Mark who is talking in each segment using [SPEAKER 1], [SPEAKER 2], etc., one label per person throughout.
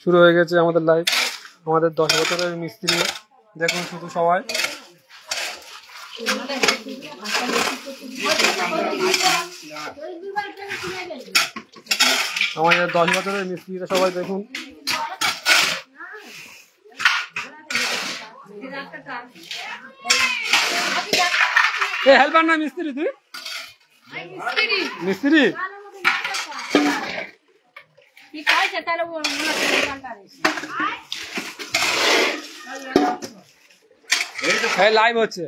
[SPEAKER 1] শুরু হয়ে গেছে আমাদের লাইভ। আমাদের 10 বছরের মিস্ত্রি দেখুন শুধু সবাই। আমাদের 10 বছরের মিস্ত্রিরা সবাই দেখুন। হেল্পার না মিস্ত্রি? তুই মিস্ত্রি? লাইভ হচ্ছে।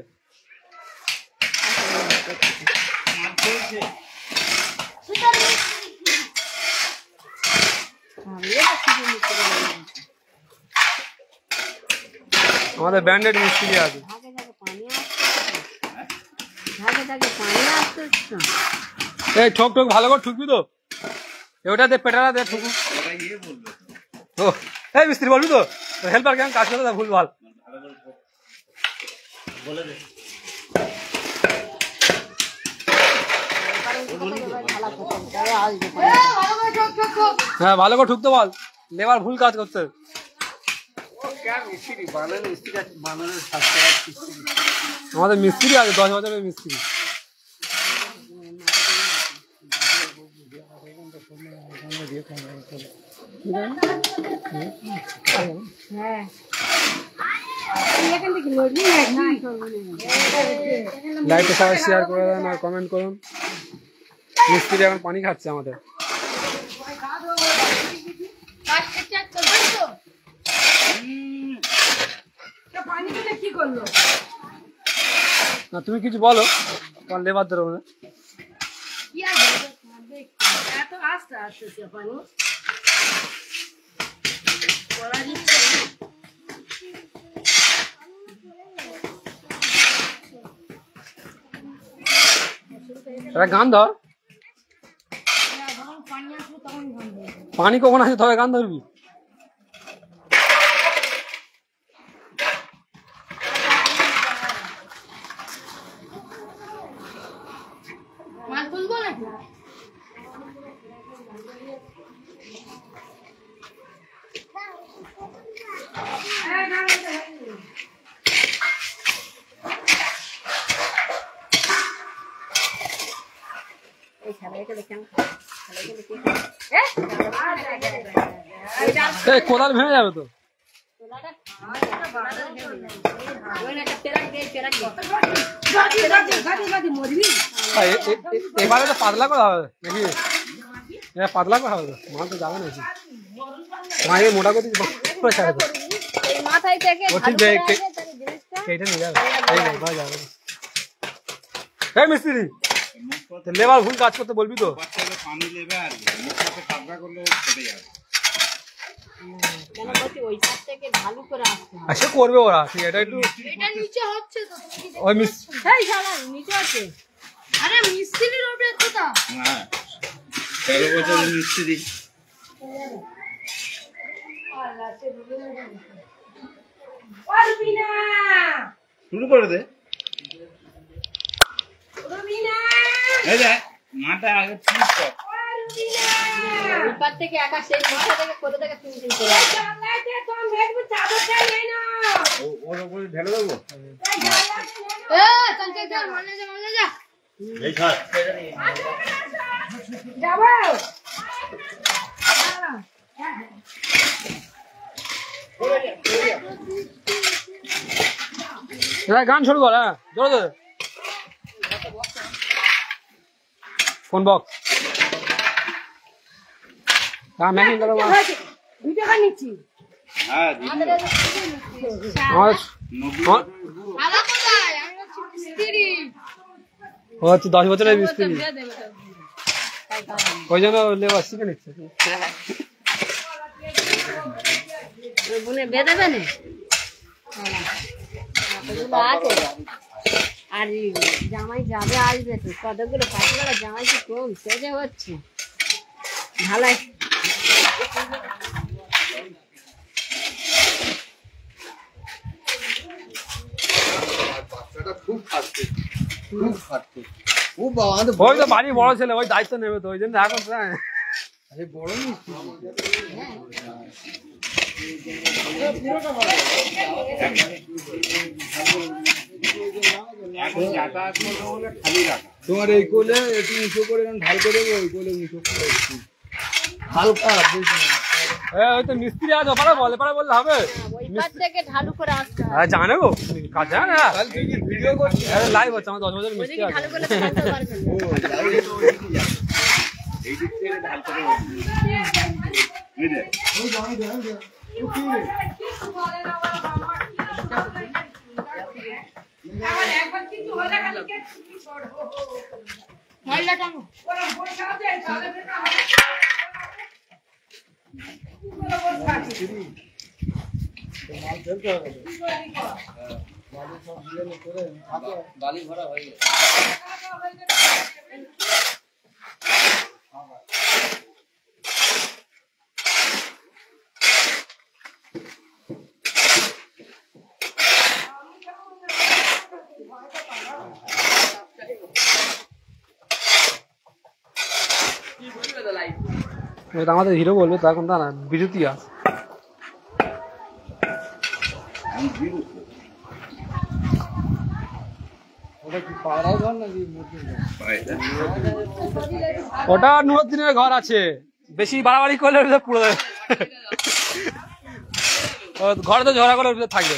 [SPEAKER 1] আমাদের ব্যান্ডেড মিস্ত্রি আছে। এই ঠোক ঠোক ভালো করে ঠুকবি তো, ওটা দে, পেটারা দে ঠুকু। ও এই মিস্ত্রি বলবি তো, হেল্পার কেমন কাজ করতে ভুল ভাল। হ্যাঁ ভালো করে ঠুকতে বল, লেবার ভুল কাজ করতে। আমাদের মিস্ত্রি আছে 10 বছরের মিস্ত্রি। লাইভটা সবাই শেয়ার করে দেন আর কমেন্ট করুন। মিস্ত্রি এখন পানি খাচ্ছে আমাদের। না তুমি কিছু বলো, তোমার লেবার ধরো না। গান ধর, পানি কখন আসে তবে গান ধরবি। কোদাল ভেঙে যাবে তো। এবারে তো পাতলা করা হবে নাকি? পাতলা করা হবে, মাল তো যাবে নাকি? মায়ের মোটা করে মিস্ত্রি লেবার ভুল কাজ করতে বলবি তো। সে করবে ওরা, এটা একটু ওই মিস্ত্রি।
[SPEAKER 2] আরে মিস্ত্রির ওপরে কথা। হ্যাঁ 13 বছরের মিস্ত্রি। শুরু করে দে। এই যে মাটা আগে ঠিক কর।
[SPEAKER 3] ऊपर থেকে একা সেই মাথা থেকে কোথা থেকে তুমি দিন করে চালাইতে তোম ভেটবু চাদর চাই নাই না
[SPEAKER 2] ওর উপরে ঢেলে দেবো।
[SPEAKER 3] এ চল চল চল মনে যা
[SPEAKER 2] এই খা
[SPEAKER 3] যাবো।
[SPEAKER 1] গান শুরু কর। হ্যাঁ জোরে জোরে ফোন বক্স। হ্যাঁ মেকিং করো।
[SPEAKER 3] 2 টাকা নিচ্ছি।
[SPEAKER 2] হ্যাঁ
[SPEAKER 3] আলা কোথায়? আমি হচ্ছে মিস্ত্রি।
[SPEAKER 1] ও হচ্ছে 10 বছরের মিস্ত্রি, ওই জন্য লেবার শিখে নিচ্ছে।
[SPEAKER 3] বুনে বেদাবে না আর জামাই যাবে আসবে তো কতগুলো পাঁচগুলো জামাই কি কম সেজে হচ্ছে ভালো।
[SPEAKER 1] ওই তো বাড়ি বড় ছেলে, ওই দায়িত্ব নেবে তো, ওই জন্য এখন বড়
[SPEAKER 4] তোমার এই কোলে একটু উঁচু করে ঢাল করে দেবো, ওই কোলে উঁচু করে হালকা
[SPEAKER 1] ওই তো মিস্ত্রি আছে ওপারে বলে বললে হবে
[SPEAKER 3] ওই পার থেকে ঢালু করে আসতে হবে।
[SPEAKER 1] হ্যাঁ জানে গো কাজ জানে না
[SPEAKER 4] ভিডিও করছি।
[SPEAKER 1] লাইভ হচ্ছে আমার 10 বছর মিস্ত্রি
[SPEAKER 3] ওইদিকে
[SPEAKER 1] আছে
[SPEAKER 3] ঢালু করলে তো ঢালতে পারবেন না।
[SPEAKER 5] এই দিক থেকে ঢাল করে বুঝলে
[SPEAKER 2] ময়লা টানো
[SPEAKER 4] বালি ভরা হয়ে গেছে।
[SPEAKER 1] আমাদের হিরো বলবে তো এখন না বিরতি আছে
[SPEAKER 4] ওটা কি পাড়ার ঘর নাকি?
[SPEAKER 1] ওটা নুরুদ্দিনের ঘর আছে বেশি বাড়াবাড়ি করলে ওটা পুরো ঘরে তো ঝগড়া করে ওটা থাকবে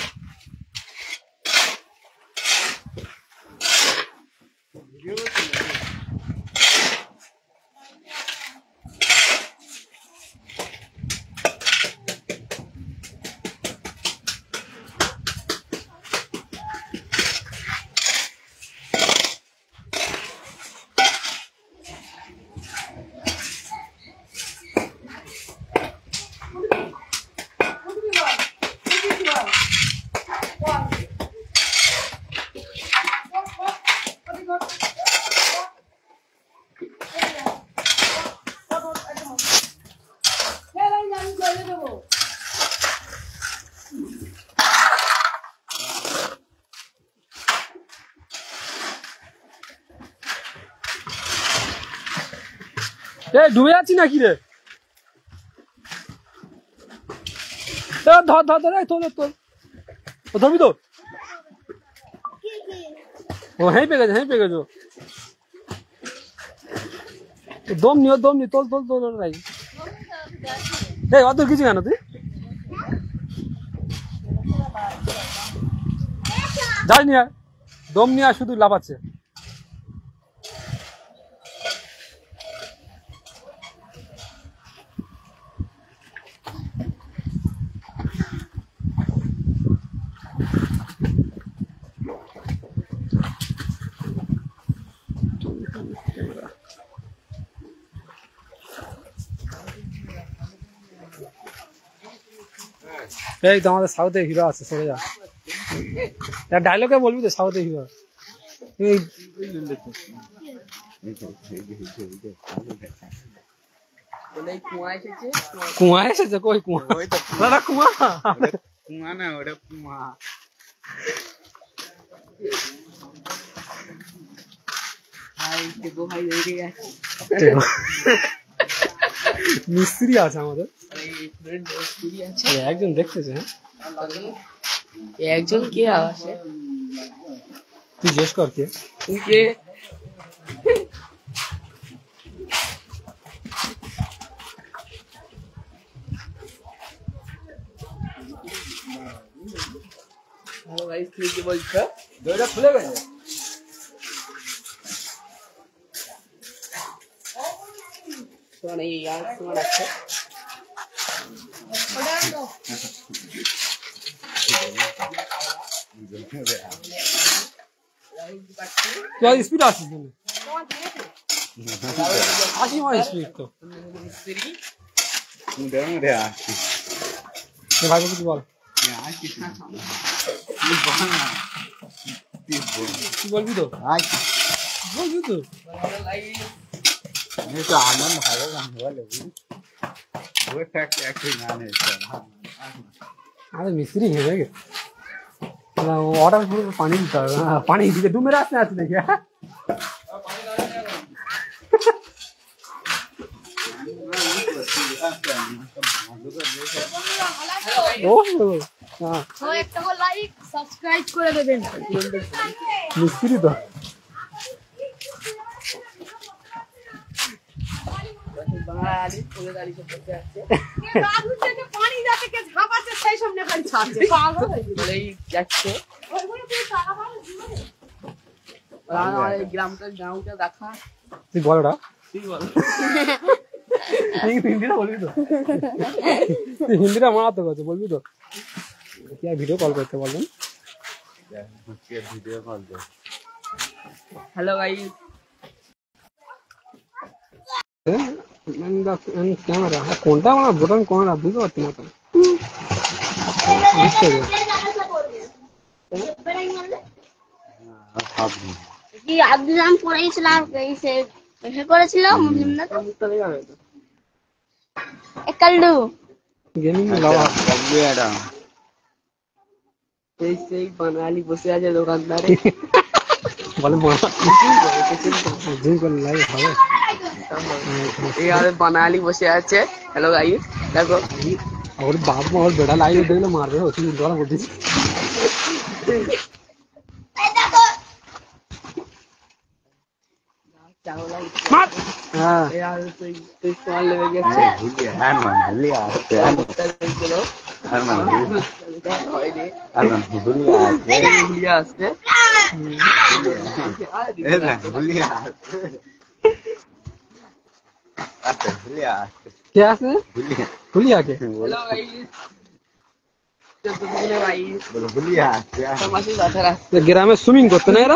[SPEAKER 1] ডুবে যাচ্ছি নাকি রে ধর ধর ধর তোর তোর ধরবি তো ও হ্যাঁ পেয়ে গেছো দম নি তোল তোল তোল রাই এই অত কিছু কেন তুই যাই নি আর দম নিয়ে শুধু লাফাচ্ছে এই তো আমাদের সাউথে হিরো আছে সরে যা ডায়লগে বলবি তো সাউথে হিরো কুয়া এসেছে কই কুয়া দাদা কুয়া
[SPEAKER 5] কুয়া না ওটা কুয়া
[SPEAKER 1] মিস্ত্রি আছে আমাদের একজন দেখতেছে হ্যাঁ
[SPEAKER 6] একজন কে আসে
[SPEAKER 1] তুই জিজ্ঞেস কর কে
[SPEAKER 6] কে ভাই কি বলছো
[SPEAKER 4] দড়িটা খুলে গেছে
[SPEAKER 6] তোমার এই আর তোমার আছে
[SPEAKER 1] তুই স্পিড আসিস আসি আমার স্পিড তো ভাই কিছু বল কি বলবি তো বলবি তো
[SPEAKER 5] আনন্দ ভালো গান বলে
[SPEAKER 1] আরে মিস্ত্রি হয়ে গে অর্ডার পুরো পানি দিতে হবে পানি দিতে ডুমের আসতে আছে নাকি ও হ্যাঁ
[SPEAKER 2] একটা লাইক সাবস্ক্রাইব করে দেবেন।
[SPEAKER 1] মিস্ত্রি তো
[SPEAKER 6] বাঙালি কোলে দাঁড়িয়ে করতে আসছে
[SPEAKER 2] দাদু থেকে পানি যাতে কে ঝাপাচ্ছে সেই সামনে খালি ছাড়ছে পাগল হয়ে গেছে।
[SPEAKER 6] বলেই যাচ্ছে
[SPEAKER 2] ওইগুলো তুই টাকা পাবো জীবনে।
[SPEAKER 6] আমার এই গ্রামটা দেখা
[SPEAKER 1] তুই বল ওটা
[SPEAKER 6] তুই বল
[SPEAKER 1] হিন্দিটা বলবি তো তুই হিন্দিটা মারাত্মক আছে বলবি তো কি আর ভিডিও কল করতে বলবেন
[SPEAKER 5] ভিডিও কল দে
[SPEAKER 6] হ্যালো গাইস
[SPEAKER 1] ক্যামেরা কোনটা আমার বোটাম কোনটা বুঝতে পারছি না তো বুঝতে
[SPEAKER 3] কি আব্দুল পড়েছিলাম সে করেছিল মুসলিমরা একাল্লু
[SPEAKER 1] গেমিং লাভা
[SPEAKER 6] সেই বাঙালি বসে আছে দোকানদারে
[SPEAKER 1] বলে লাইভ হবে
[SPEAKER 6] এইভাবে বাঙালি বসে আছে হ্যালো গাইস দেখো
[SPEAKER 1] और बाप में और बेटा लाइव देख लो मार रहे हो तुम दोबारा बोल दीजिए मार हां
[SPEAKER 6] यार তুই কল লেগে গেছে
[SPEAKER 5] হ্যাঁ ভুলি আসছে হ্যাঁ ভুলি আসছে
[SPEAKER 6] আসছে
[SPEAKER 5] ভুলি আসছে আচ্ছা ভুলি আসছে
[SPEAKER 1] क्या है भूलिया के
[SPEAKER 6] হ্যালো গাইস তো তুমি গাইস
[SPEAKER 5] বলো ভুলি আসছে
[SPEAKER 6] তোমাকে কথা রাখ
[SPEAKER 1] ये ग्राम में स्विमिंग करते ना यार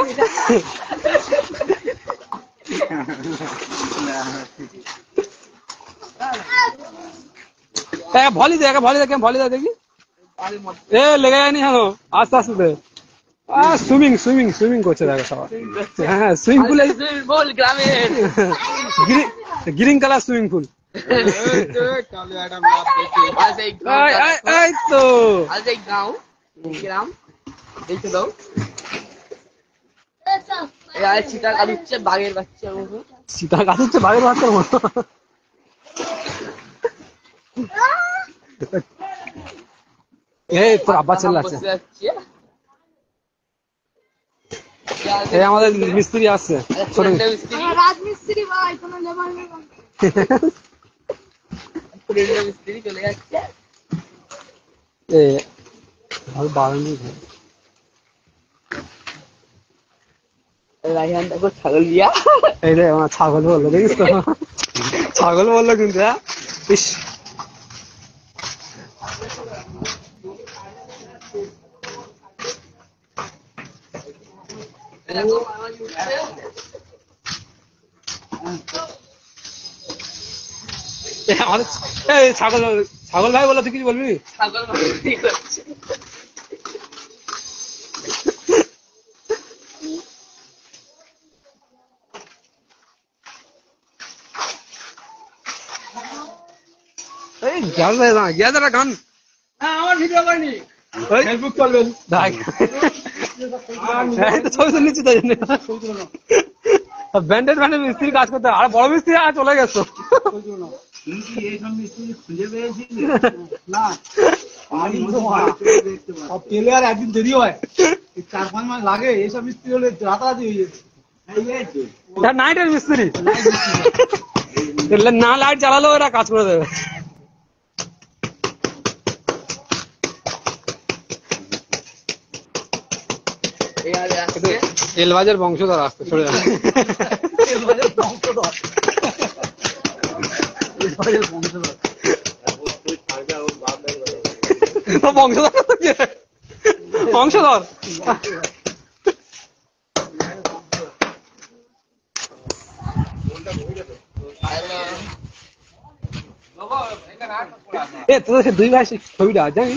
[SPEAKER 1] ए भॉली दे देखी
[SPEAKER 6] আরে মত
[SPEAKER 1] ए लेगा नहीं हां आस्ते आस्ते दे स्विमिंग করছে দেখো সবাই হ্যাঁ সুইমিং পুলে
[SPEAKER 6] বল গ্রামে
[SPEAKER 1] গ্রিন কালার সুইমিং পুল
[SPEAKER 6] আজ এই
[SPEAKER 1] এই তো
[SPEAKER 6] আজ এই গ্রাম দেখে দাও এই চিতা কাটছে বাঘের বাচ্চা মতো
[SPEAKER 1] সীতা গাছ হচ্ছে বাঘের বাচ্চার মতো এই তোর আব্বা চিল্লাচ্ছে
[SPEAKER 6] বসে যাচ্ছে
[SPEAKER 1] এই আমাদের মিস্ত্রি আসছে ছোট
[SPEAKER 2] রাজমিস্ত্রি ভাই কোনো লেবার নেই।
[SPEAKER 6] মিস্ত্রি চলে যাচ্ছে
[SPEAKER 1] এ আর 12 মিনিট
[SPEAKER 6] রাইহান দেখো ছাগল দিয়া
[SPEAKER 1] এই রে আমার ছাগল বললো দেখিস তো ছাগল বললো কিন্তু হ্যাঁ ইস
[SPEAKER 6] দেখো
[SPEAKER 1] আমাদের এই ছাগল ভাই বলো তুই কিছু বলবি
[SPEAKER 6] ছাগল ঠিক করছে
[SPEAKER 1] এই গেদারা গান
[SPEAKER 4] আমার ভিডিও করিনি ফেসবুক চলবেন
[SPEAKER 1] দেখ এই তো ছবি তো নিচ্ছি তাই জন্য ব্যান্ডেড মিস্ত্রি কাজ করতে আর বড় মিস্ত্রি আর চলে গেছো
[SPEAKER 4] পেলে আর একদিন দেরি হয় 4-5 মাস লাগে এইসব মিস্ত্রি হলে রাতারাতি হয়ে যেত
[SPEAKER 1] নাইটের মিস্ত্রি না লাইট জ্বালালেও এরা কাজ করে দেবে
[SPEAKER 6] এই আর আজকে
[SPEAKER 1] এলবাজের বংশধর আসতে চলে যাবে বংশধর এ তোদের দুই ভাই ছবিটা জানি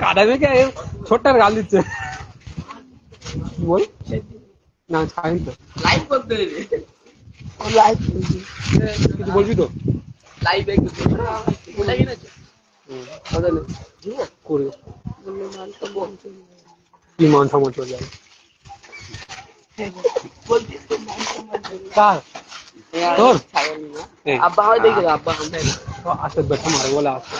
[SPEAKER 1] কাটা মেঘে ছোট্টার গাল দিচ্ছে বল না ছাড়ি তো
[SPEAKER 6] লাইভ করতে দেবে
[SPEAKER 3] লাইভ
[SPEAKER 1] কিছু বলবি তো
[SPEAKER 6] লাইভ একটু বলে গেছে
[SPEAKER 1] করে কি মান সম্মান চলে যাবে কার তোর এই,
[SPEAKER 6] আব্বা হয় দেখে দাও, আব্বা হামটাই না।
[SPEAKER 1] ও আসতে বেটা মারে বলে আসতে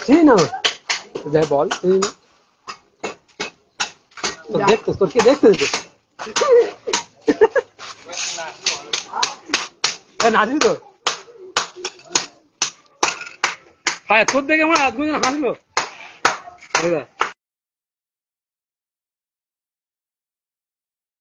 [SPEAKER 1] চিনি না যাই বল চিনি না তো দেখতো তোর কে দেখতে দিতে নাচবি তো হ্যাঁ তোর দেখে আমার আধ হাসলো